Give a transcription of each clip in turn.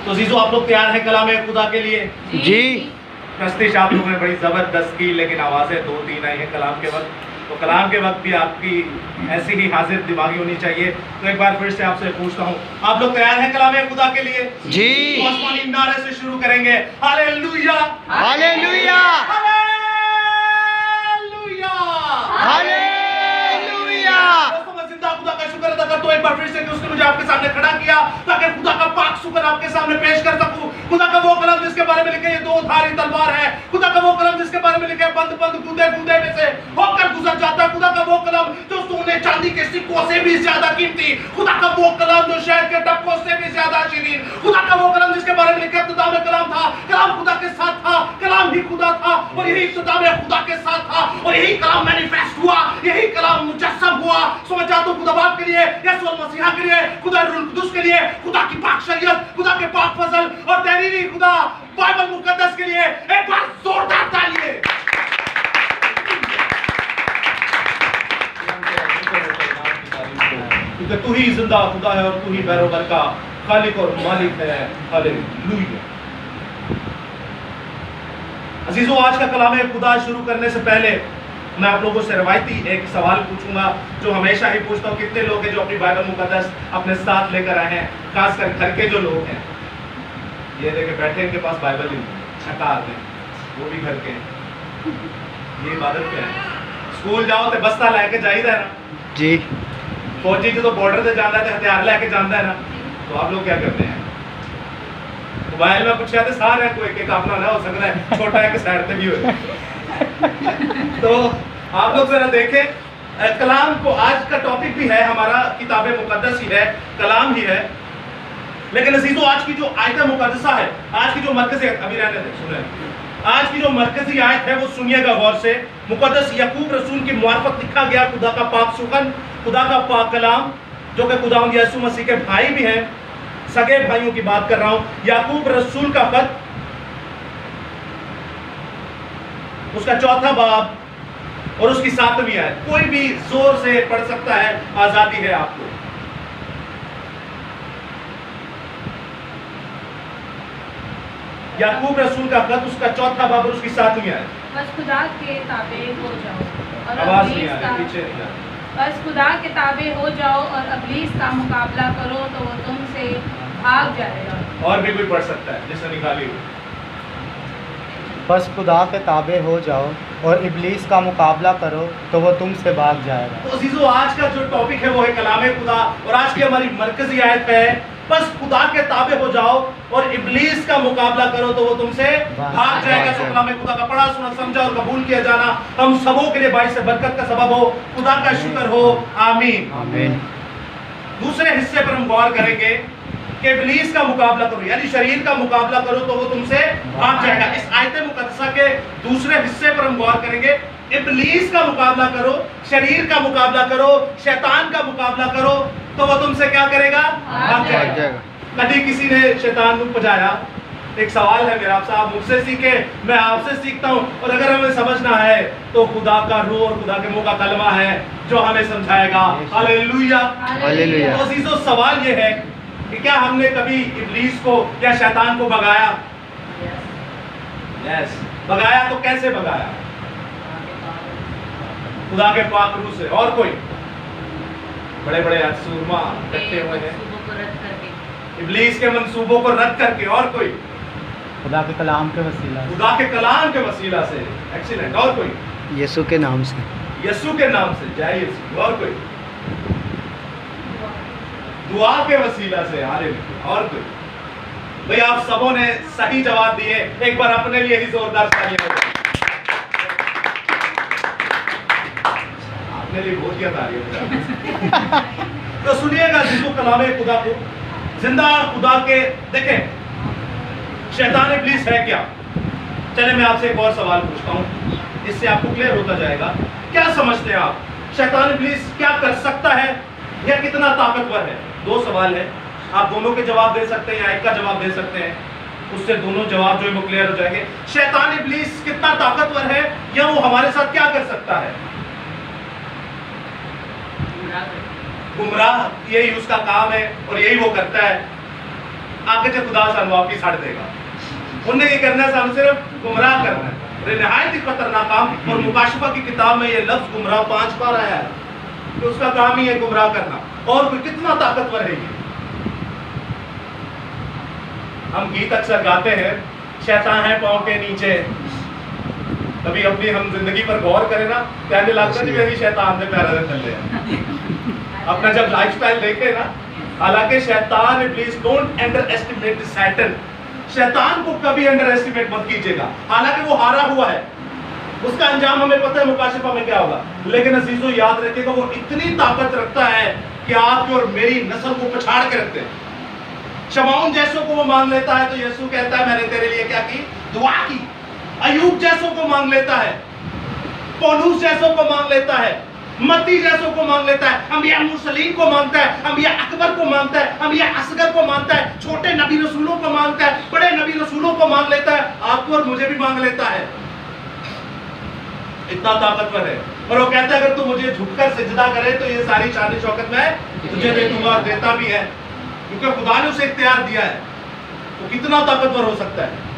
तो अजीजों, आप लोग तैयार हैं कलाम खुदा के लिए? जी। कश्तिश आप लोगों ने बड़ी ज़बरदस्त की, लेकिन आवाज़ें 2-3 आई हैं कलाम के वक्त। तो कलाम के वक्त भी आपकी ऐसी ही हाजिर दिमागी होनी चाहिए। तो एक बार फिर से आपसे पूछता हूँ, आप लोग तैयार हैं कलाम खुदा के लिए? जी। तो आसमानी नारे से शुरू करेंगे, हालेलुया हालेलुया हालेलुया हालेलुया। दोस्तों, मैं जिंदा खुदा का शुक्र अदा करता हूं एक बार फिर से कि उसने मुझे आपके सामने खड़ा किया ताकि खुदा का पाक शुक्र आपके सामने पेश कर सकूं। खुदा का वो कलम जिसके बारे में लिखे ये दो धारी तलवार है। खुदा का वो कलम जिसके बारे में लिखे बंद बंद कूदे कूदे में से होकर गुजर जाता है। खुदा का वो कलम जो सोने चांदी के सिक्कों से भी ज्यादा कीमती। खुदा का वो कलम जो शहद के डब्बों से भी ज्यादा शीरीन। खुदा का वो कलम जिसके बारे में लिखे इब्तिदा में कलाम था, कलाम खुदा के साथ था, कलाम ही खुदा था और यही इब्तिदा में खुदा के साथ था और यही कलाम मैनिफेस्ट हुआ, यही कलाम मुजस्सम हुआ। सो मैं चाहता हूं खुदा बाप के लिए, यीशु मसीह के लिए, खुदा रूह कुदुस के लिए, खुदा की पाक शरीयत, खुदा के पाक फजल और तहरीरी खुदा बाइबल मुकद्दस के लिए एक बार जोरदार तालियां। क्योंकि तू ही जिंदा खुदा है और तू ही बरोबर का खालिक और मालिक है। हालेलुया। अजीजों, आज का कलाम खुदा शुरू करने से पहले मैं आप लोगों से रवायती एक सवाल पूछूंगा जो हमेशा ही पूछता हूँ। कितने लोग हैं जो अपनी बाइबल मुकद्दस अपने साथ लेकर आए हैं? खासकर घर के जो लोग हैं, ये देखे बैठे इनके पास बाइबल ही छकार में, वो भी घर के हैं। ये इबादत पे है। स्कूल जाओ तो बस्ता लेके जाइए ना जी। फौजी जो तो बॉर्डर से जाना है हथियार लेके जाता है ना, तो आप लोग क्या करते हैं? मोबाइल में कुछ कहते सारे कोई एक अपना ना हो सकता है, छोटा एक साइड पे भी हो। तो आप लोग जरा देखें कलाम को। आज का टॉपिक भी है हमारा किताब मुकद्दस ही है, कलाम ही है। लेकिन अजीजों, आज की जो आयत मुकद्दसा है, आज की जो मरकजी अभी रहने दें, सुने, आज की जो मरकजी आयत है वो सुनिएगा गौर से। मुकद्दस याकूब रसूल की मार्फत लिखा गया खुदा का पाक सुखन, खुदा का पाक कलाम, जो कि खुदावंद यीशु मसीह के भाई भी हैं, सगे भाइयों की बात कर रहा हूं। याकूब रसूल का खत, उसका चौथा बाब और उसकी 7वीं आयत। कोई भी जोर से पढ़ सकता है, आजादी है आपको। याकूब रसूल का खत, उसका चौथा बाब और उसकी 7वीं आयत। बस खुदा के ताबे हो जाओ और आवाज नहीं आ रही, पीछे नहीं आ रही। बस खुदा के ताबे हो जाओ और इब्लीस का मुकाबला करो तो वो तुमसे भाग जाएगा। और भी कोई पढ़ सकता है जिसने निकाली हो। बस खुदा के ताबे हो जाओ और इब्लीस का मुकाबला करो तो वो तुमसे भाग जाएगा। तो अजीजों, आज का जो टॉपिक है वो है कलाम खुदा और आज की हमारी मरकजी आयत है, बस खुदा के ताबे हो जाओ और इब्लीस का मुकाबला करो तो वो तुमसे भाग जाएगा। तो कलाम खुदा का पढ़ा सुना समझा और कबूल किया जाना हम सबों के लिए बाइस से बरकत का सबब हो। खुदा का शुक्र हो, आमीन आमीन। दूसरे हिस्से पर हम गौर करेंगे कि इब्लीस का मुकाबला करो, यानी शरीर का मुकाबला करो तो वो तुमसे भाग जाएगा। इस आयत मुकद्दसा के दूसरे हिस्से पर हम गौर करेंगे। इब्लीस का मुकाबला करो, शरीर का मुकाबला करो, शैतान का मुकाबला करो तो वो तुमसे क्या करेगा? भाग जाएगा। कभी किसी ने शैतान को बजाया? एक सवाल है मेरा आपसे, आप मुझसे सीखे, मैं आपसे सीखता हूँ। और अगर हमें समझना है तो खुदा का रूह और खुदा के मुंह का कलमा है जो हमें समझाएगा। Hallelujah hallelujah. तो अजीजों, सवाल ये है कि क्या हमने कभी इब्लीस को या शैतान को भगाया? यस। भगाया तो कैसे भगाया? खुदा के पाक रूह से। और कोई? बड़े बड़े सूरमा इकट्ठे हुए हैं इब्लीस के मंसूबों को रद्द करके। और कोई? खुदा के कलाम के वसीला से। खुदा के कलाम के वसीला से। एक्सीलेंट। और कोई? यीशु के नाम से। यीशु के नाम से। जय यीशु। और कोई? दुआ के वसीला से। हालेलुया। और कोई? भाई, आप सबों ने सही जवाब दिए। एक बार अपने लिए ही जोरदार तालियां बजाएं। आपने लिए बहुत किया तालियां। तो सुनिएगा जिसको कलाम खुदा को, जिंदा खुदा के। देखें, शैतान इब्लीस है क्या? चले मैं आपसे एक और सवाल पूछता हूं, इससे आपको क्लियर होता जाएगा। क्या समझते हैं आप? शैतान इब्लीस क्या कर सकता है या कितना ताकतवर है? दो सवाल है, आप दोनों के जवाब दे सकते हैं या एक का जवाब दे सकते हैं, उससे दोनों जवाब जो है वो क्लियर हो जाएंगे। शैतान इब्लीस कितना ताकतवर है या वो हमारे साथ क्या कर सकता है? गुमराह, यही उसका काम है और यही वो करता है। आगे जो खुदा सानू वापिस छड़ देगा। उन्हें ये करना है, सानू सिर्फ गुमराह करना है। निहायत ही खतरनाक काम। और मुकाशफा की किताब में ये लफ्ज गुमराह 5 बार आया है कि उसका काम ही है गुमराह करना। और कोई कितना ताकतवर है ये। हम गीत अक्सर गाते हैं, शैतान है पांव के नीचे। कभी अपनी हम जिंदगी पर गौर करें ना, कहने लगता है मेरी शैतान ने पैरा दे चले अपना जब लाइफस्टाइल देखे ना, हालांकि शैतान इब्लीस, डोंट अंडर एस्टिमेट सैटन। शैतान को कभी अंडर एस्टिमेट मत कीजिएगा, हालांकि वो हारा हुआ है, उसका अंजाम हमें पता है मुकाशफा में क्या होगा। लेकिन अजीजों याद रखिएगा, वो इतनी ताकत रखता है कि आपकी और मेरी नस्ल को पछाड़ के रखते हैं। शमौन जैसों को वो मान लेता है तो यीशु कहता है मैंने तेरे लिए क्या की, दुआ की। अयूब जैसों को मान लेता है, पौलुस जैसों को मान लेता है, मत्ती जैसों को मान लेता है, अंबिया मुरसलीन को मानता है, अंबिया अकबर को मानता है, अंबिया असगर को मानता है, छोटे नबी रसूलों को मानता है, बड़े नबी रसूलों को मान लेता है, आपको और मुझे भी मांग लेता है। इतना ताकतवर है। और वो कहता है अगर तू मुझे झुककर सिजदा करे तो ये सारी शान शौकत मैं तुझे दे दूंगा, और देता भी है, क्योंकि खुदा ने उसे इख्तियार दिया है। तो कितना ताकतवर हो सकता है।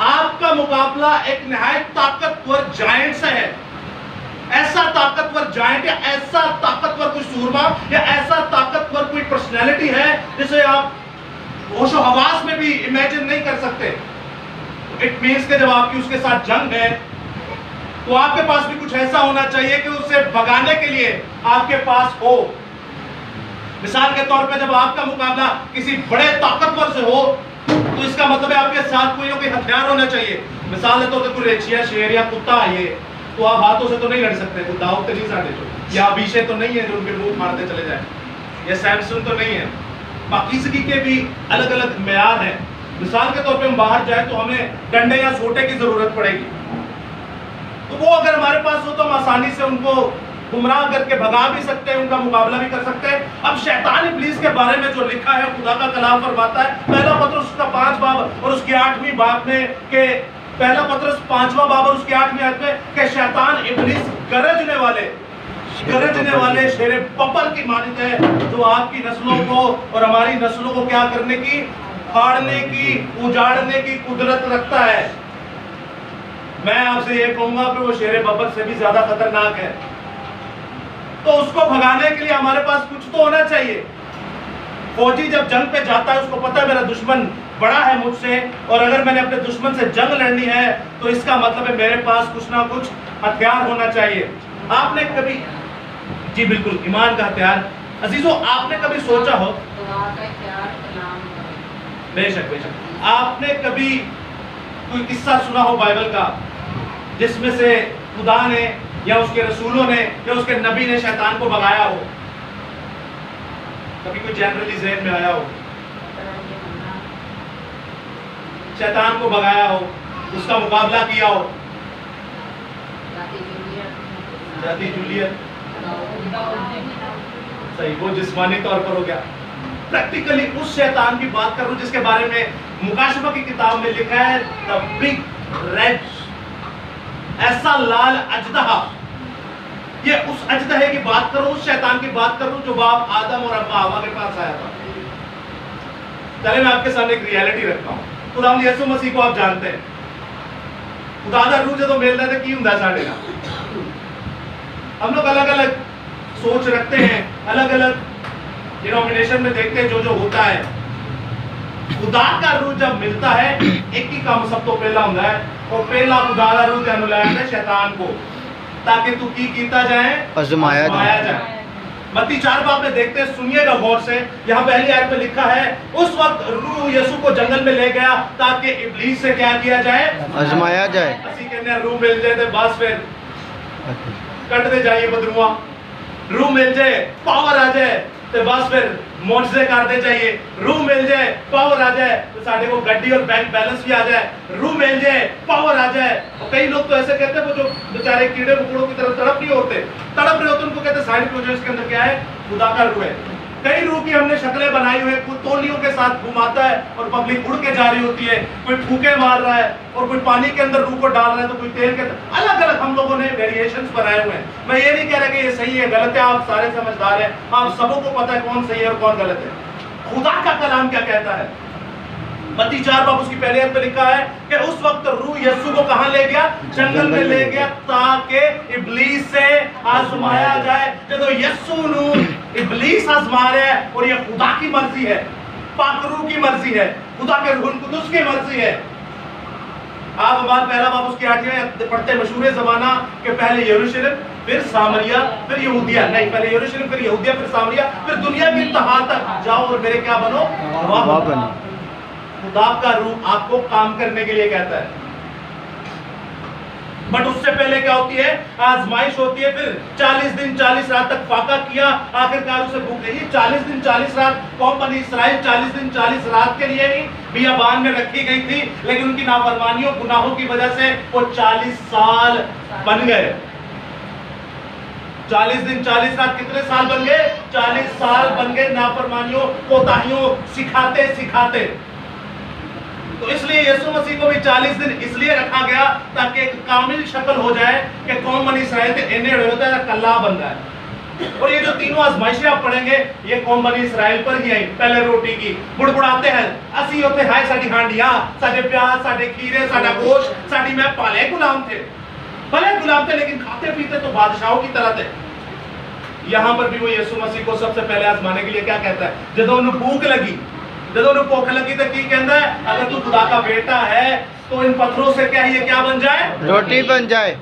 आपका मुकाबला एक निहायत ताकतवर जायंट से है। ऐसा ताकतवर जायंट या ऐसा ताकतवर कोई सूरमा या ऐसा ताकतवर कोई पर्सनैलिटी है जिसे आप होशो हवास में भी इमेजिन नहीं कर सकते। इट मीन्स कि जब आपकी उसके साथ जंग है तो आपके पास भी कुछ ऐसा होना चाहिए कि उसे भगाने के लिए आपके पास हो। मिसाल के तौर पे जब आपका मुकाबला किसी बड़े ताकतवर से हो तो इसका मतलब है आपके साथ कोई ना कोई हथियार होना चाहिए। मिसाल के तौर पे कोई रेछिया, शेर या कुत्ता आए तो आप हाथों से तो नहीं लड़ सकते, कोई दाऊद तो नहीं साढ़े जो, या अभिषे तो नहीं है जो उनके मुंह मारते चले जाए, या सैमसन तो नहीं है। पाकिस्तानी के भी अलग अलग मेयार हैं। मिसाल के तौर पे हम बाहर जाए तो हमें डंडे या सोटे की जरूरत पड़ेगी, तो वो अगर हमारे पास हो तो हम आसानी से उनको गुमराह करके भगा भी सकते हैं, उनका मुकाबला भी कर सकते हैं। अब शैतान इब्लीस के बारे में जो लिखा है, खुदा का कलाम फरमाता है, पहला पत्रस उसका 5 बाब और उसकी 8वीं बाब में के पहला पत्रस 5वां बाब और उसकी 8वीं आयत में कि शैतान इब्लीस गरजने वाले शेरे बब्बर की मानित है, जो आपकी नस्लों को और हमारी नस्लों को क्या करने की, फाड़ने की, उजाड़ने की कुदरत रखता है। मैं आपसे ये कहूंगा कि वो शेरे बब्बर से भी ज्यादा खतरनाक है। तो उसको भगाने के लिए हमारे पास कुछ तो होना चाहिए। फौजी जब जंग पे जाता है उसको पता है मेरा दुश्मन बड़ा है मुझसे, और अगर मैंने अपने दुश्मन से जंग लड़नी है तो इसका मतलब है मेरे पास कुछ ना कुछ हथियार होना चाहिए। आपने कभी, जी बिल्कुल, ईमान का हथियार। अजीजों, आपने कभी सोचा हो, बेशक बेशक, आपने कभी कोई किस्सा सुना हो बाइबल का जिसमें से खुदा ने या उसके रसूलों ने या उसके नबी ने शैतान को भगाया हो? कभी कोई जनरली ज़हन में आया हो? शैतान को भगाया हो, उसका मुकाबला किया हो? जाती जूलियत, सही, वो जिस्मानी तौर पर हो गया। प्रैक्टिकली उस शैतान की बात करूं जिसके बारे में मुकाशफा की किताब में लिखा है, द बिग रेड, ऐसा लाल अजदहा। ये उस अजदहे की बात करूं, उस शैतान की बात करूं जो बाप आदम और अम्मा हवा के पास आया था। चले मैं आपके सामने एक रियलिटी रखता हूं। खुदा यीशु मसीह को आप जानते हैं, खुदा दा रूह जो मिल रहा था की हुंदा साडे नाल। हम लोग अलग अलग सोच रखते हैं, अलग अलग डिनोमिनेशन में देखते हैं जो होता है। खुदा का रूह जब मिलता है एक ही काम सब तो पहला होता है, और पहला खुदा का रूह तेन लाया है शैतान को, ताकि तू की कीता जाए, आजमाया जाए। मत्ती 4 बाब में देखते हैं, सुनिएगा गौर से। यहाँ पहली आयत में लिखा है, उस वक्त रूह यीशु को जंगल में ले गया ताकि इब्लीस से क्या किया जाए, आजमाया जाए। ਅਸੀਂ ਕਹਿੰਦੇ रूह मिल जाए तो बस फिर कटते जाइए बदरुआ, रूह मिल जाए, पावर आ जाए तो बस फिर मोर्चे करते जाइए। रूह मिल जाए, पावर आ जाए तो साढ़े को गड्डी और बैंक बैलेंस भी आ जाए। रूह मिल जाए, पावर आ जाए। और कई लोग तो ऐसे कहते हैं, वो जो बेचारे कीड़े मकोड़ों की तरफ तड़प रहे होते उनको कहते हैं साइंस प्रोजेक्ट के अंदर क्या है, खुदा का रूह है। कई रूह की हमने शक्लें बनाई हुई है, कोई तोलियों के साथ घुमाता है और पब्लिक उड़ के जा रही होती है, कोई फूके मार रहा है और कोई पानी के अंदर रूह को डाल रहा है, तो कोई तेल के, अलग अलग हम लोगों ने वेरिएशंस बनाए हुए हैं। मैं ये नहीं कह रहा कि ये सही है गलत है, आप सारे समझदार हैं, आप सबों को पता है कौन सही है और कौन गलत है। खुदा का कलाम क्या कहता है? मत्ती 4 बाब उसकी पहले आयत में लिखा है कि उस वक्त रूह यीशु को कहां ले गया? जंगल में ले गया ताकि इब्लीस से आजमाया जाए। जब यीशु नु इब्लीस आजमा रहा है और ये खुदा की मर्जी है, पाक रूह की मर्जी है, खुदा के रूह कुदस की मर्जी है। आप हमारा पहला बाब उसकी 8वें पढ़ते मशहूर ज़माना के पहले यरूशलेम, फिर सामरिया, फिर यहूदिया, नहीं पहले यरूशलेम, फिर यहूदिया, फिर सामरिया, फिर दुनिया की इंतहा तक जाओ और मेरे क्या बनो? गवाह बनो। खुदा का रूह आपको काम करने के लिए कहता है, बट उससे पहले क्या होती है? आजमाइश होती है। फिर 40 दिन 40 रात तक फाका किया, आखिरकार उसे भूख लगी। 40 दिन 40 रात कौम बनी इसराइल 40 दिन 40 रात के लिए ही बियाबान में रखी गई थी, लेकिन उनकी नाफरमानियों गुनाहों की वजह से वो 40 साल बन गए। 40 दिन 40 रात कितने साल बन गए? 40 साल बन गए नाफरमानियों कोताहियों सिखाते सिखाते। तो इसलिए यीशु मसीह को भी 40 दिन इसलिए रखा गया ताकि एक कामिल शक्ल हो जाए कि कौम बनी इसराइल के इन्हें होता है कल्ला बन रहा है। और ये जो तीनों आजमाइशें आप पढ़ेंगे ये कौम बनी इसराइल पर ही आई। पहले रोटी की बुड़बुड़ाते हैं, असी होते हाय साडी हांडियां, साडे प्याज, साडे खीरे, साडा गोश्त, साडी मैं पाले गुलाम थे, भले गुलाम थे लेकिन खाते पीते तो बादशाहों की तरह थे। यहाँ पर भी वो यीशु मसीह को सबसे पहले आजमाने के लिए क्या कहता है? जब उन्हें भूख लगी, जब उन्हें भूख लगी तो की कहता है अगर तू खुदा का बेटा है तो इन पत्थरों से क्या ये क्या बन जाए? रोटी बन जाए।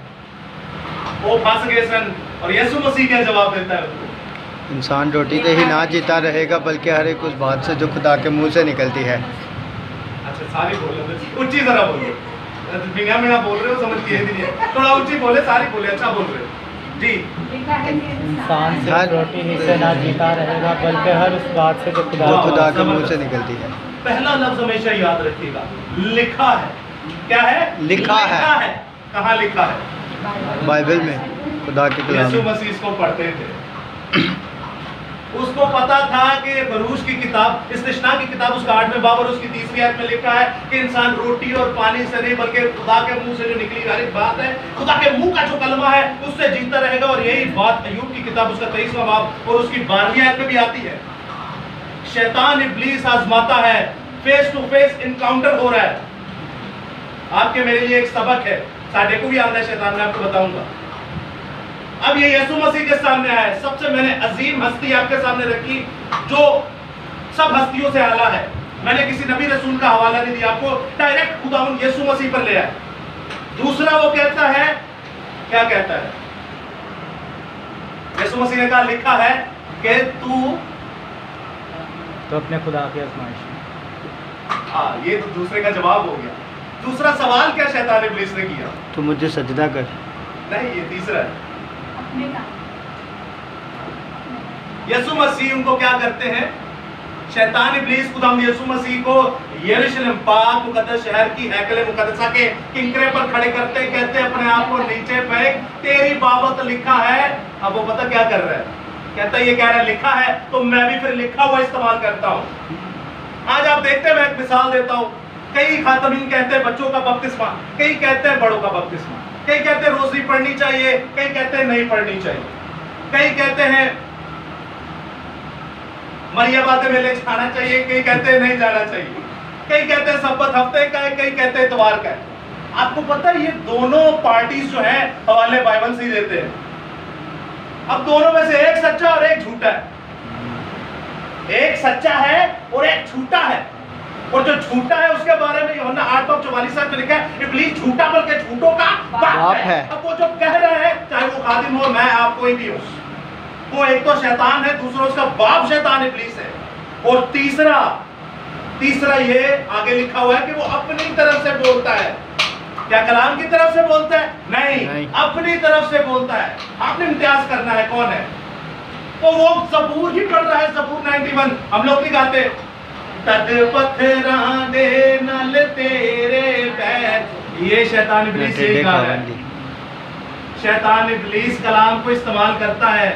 वो फंस गए सन और यीशु मसीह क्या जवाब देता है उनको? इंसान रोटी से ही ना जीता रहेगा बल्कि हर एक उस बात से जो खुदा के मुंह से निकलती है। अच्छा सारी बोलो, ऊंची जरा बोलो, बिना बिना बोल रहे हो समझ के नहीं है, थोड़ा ऊंची बोले, सारी बोले, अच्छा बोल रहे हो जी। इंसान सिर्फ रोटी ही से ना जीता रहेगा बल्कि हर उस बात से जो खुदा के मुंह से निकलती है। पहला लफ्ज हमेशा याद रखिएगा, लिखा है। क्या है? लिखा है। कहाँ लिखा है? बाइबल में, खुदा के कलाम। यीशु मसीह इसको पढ़ते थे, उसको पता था कि बरूज की किताब, इस्तिश्ना की किताब उसका 8वें बाब और उसकी 3री आयत में लिखा है कि इंसान रोटी और पानी से नहीं बल्कि खुदा के मुंह से जो निकली वाली बात है, खुदा के मुंह का जो कलमा है उससे जीता रहेगा। और यही बात अय्यूब की किताब उसका 23वां बाब और उसकी 12वीं आयत में भी आती है। शैतान इब्लीस आजमाता है, फेस टू फेस इनकाउंटर हो रहा है। आपके मेरे लिए एक सबक है, साढ़े को भी आना है शैतान, मैं आपको बताऊंगा। अब ये यीशु मसीह के सामने आया है, सबसे मैंने अजीम हस्ती आपके सामने रखी जो सब हस्तियों से आला है। मैंने किसी नबी रसूल का हवाला नहीं दिया आपको, डायरेक्ट खुदावंद यीशु मसीह पर ले आया। दूसरा वो कहता है, क्या कहता है? यीशु मसीह ने कहा लिखा है कि तू तो अपने खुदा की आजमाइश। हाँ, ये तो दूसरे का जवाब हो गया। दूसरा सवाल क्या शैतान इब्लीस ने किया? तू मुझे सजदा कर। नहीं, ये तीसरा है। यीशु मसीह उनको क्या करते हैं? शैतान इब्लीस खुदाम यीशु मसीह को यरूशलेम पाक मुकद्दस शहर की हैकल मुकद्दसा के किंकरे पर खड़े करते कहते अपने आप को नीचे फेंक, तेरी बाबत लिखा है। अब वो पता क्या कर रहा है? कहता है ये कह रहा है लिखा है तो मैं भी फिर लिखा हुआ इस्तेमाल करता हूँ। आज आप देखते हैं, मैं एक मिसाल देता हूँ। कई खातमीन कहते हैं बच्चों का बपतिस्मा, कई कहते हैं बड़ों का बपतिस्मा, कई कहते हैं रोज़ी पढ़नी चाहिए, कई कहते हैं नहीं पढ़नी चाहिए, कई कहते हैं मरियम मेले जाना चाहिए, कई कहते हैं नहीं जाना चाहिए, कई कहते हैं सब्बत हफ्ते का है, कई कहते हैं इतवार का है। आपको पता है ये दोनों पार्टीज जो है हवाले बाइबल से ही देते हैं। अब दोनों में से एक सच्चा और एक झूठा है, एक सच्चा है और एक झूठा है। और जो झूठा है उसके बारे में यूहन्ना 8:44 में लिखा है इब्लीस झूठा बल्कि झूठों का बाप है। अब वो जो कह रहा है, चाहे वो खादिम हो, मैं आप कोई भी हो, वो एक तो शैतान है, दूसरा उसका बाप शैतान इब्लीस है। और तीसरा ये आगे लिखा हुआ है कि वो अपनी तरफ से बोलता है। क्या कलाम की तरफ से बोलता है? नहीं, अपनी तरफ से बोलता है। आपने इम्तियाज करना है कौन है। तो वो ज़बूर ही पढ़ रहा है, ज़बूर 91। हम लोग नहीं गाते तद पथराने नल तेरे पैर, ये शैतान इब्लीस यही गा रहा है। शैतान इब्लीस कलाम को इस्तेमाल करता है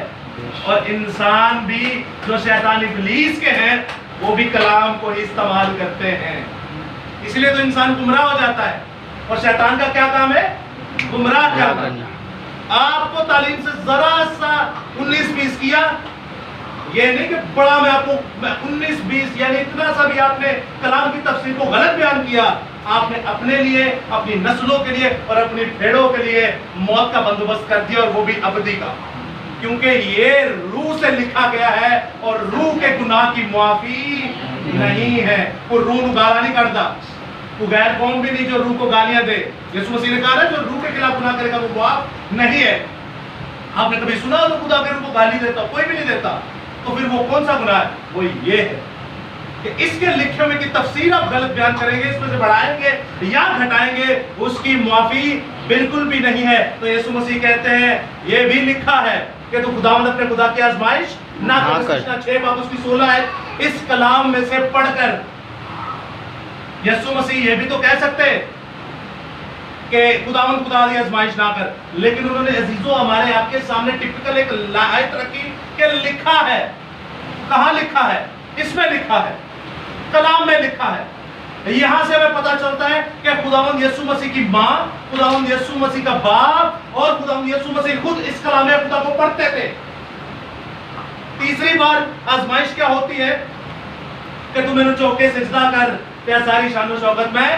और इंसान भी जो शैतान इब्लीस के हैं वो भी कलाम को ही इस्तेमाल करते हैं। इसलिए तो इंसान गुमराह हो जाता है। और शैतान का क्या काम है? गुमराह करना। आपको तालीम से जरा सा 19-20 किया, ये नहीं कि बड़ा मैं आपको 19-20 यानी इतना सा भी आपने कलाम की तफसीर को गलत बयान किया, आपने अपने लिए, अपनी नस्लों के लिए और अपनी भेड़ों के लिए मौत का बंदोबस्त कर दिया, और वो भी अबदी का, क्योंकि ये रूह से लिखा गया है और रूह के गुनाह की मुआफी नहीं है। वो रूह को गाला नहीं करता, वो गैर कौम भी नहीं जो रूह को गालियां दे। यीशु मसीह ने कहा है जो रूह के खिलाफ गुनाह करेगा वो मुआफ नहीं है। आपने कभी सुना तो खुदा के रूह को गाली देता? कोई भी नहीं देता। तो फिर वो कौन सा गुनाह है? वो ये है कि इसके लिखे हुए की तफसीर आप गलत बयान करेंगे, इसमें से बढ़ाएंगे या घटाएंगे, उसकी मुआफी बिल्कुल भी नहीं है। तो यीशु मसीह कहते हैं ये भी लिखा है कि तू खुदावंद अपने खुदा की आजमाइश ना कर। 6 बाब उसकी 16 है। इस कलाम में से पढ़कर यीशु मसीह ये भी तो कह सकते कि खुदावंद खुदा की आजमाइश ना कर, लेकिन उन्होंने अजीजों हमारे आपके सामने टिपिकल एक लायत रखी कि लिखा है। कहां लिखा है? इसमें लिखा है, कलाम में लिखा है। यहां से हमें पता चलता है कि खुदावंद यीशु मसीह की मां, खुदावंद यीशु मसीह का बाप और खुदावंद यीशु मसीह खुद इस कलाम खुदा को पढ़ते थे। तीसरी बार आजमाइश क्या होती है कि तू मेरे चौके सिजदा कर, क्या सारी शान और शौकत में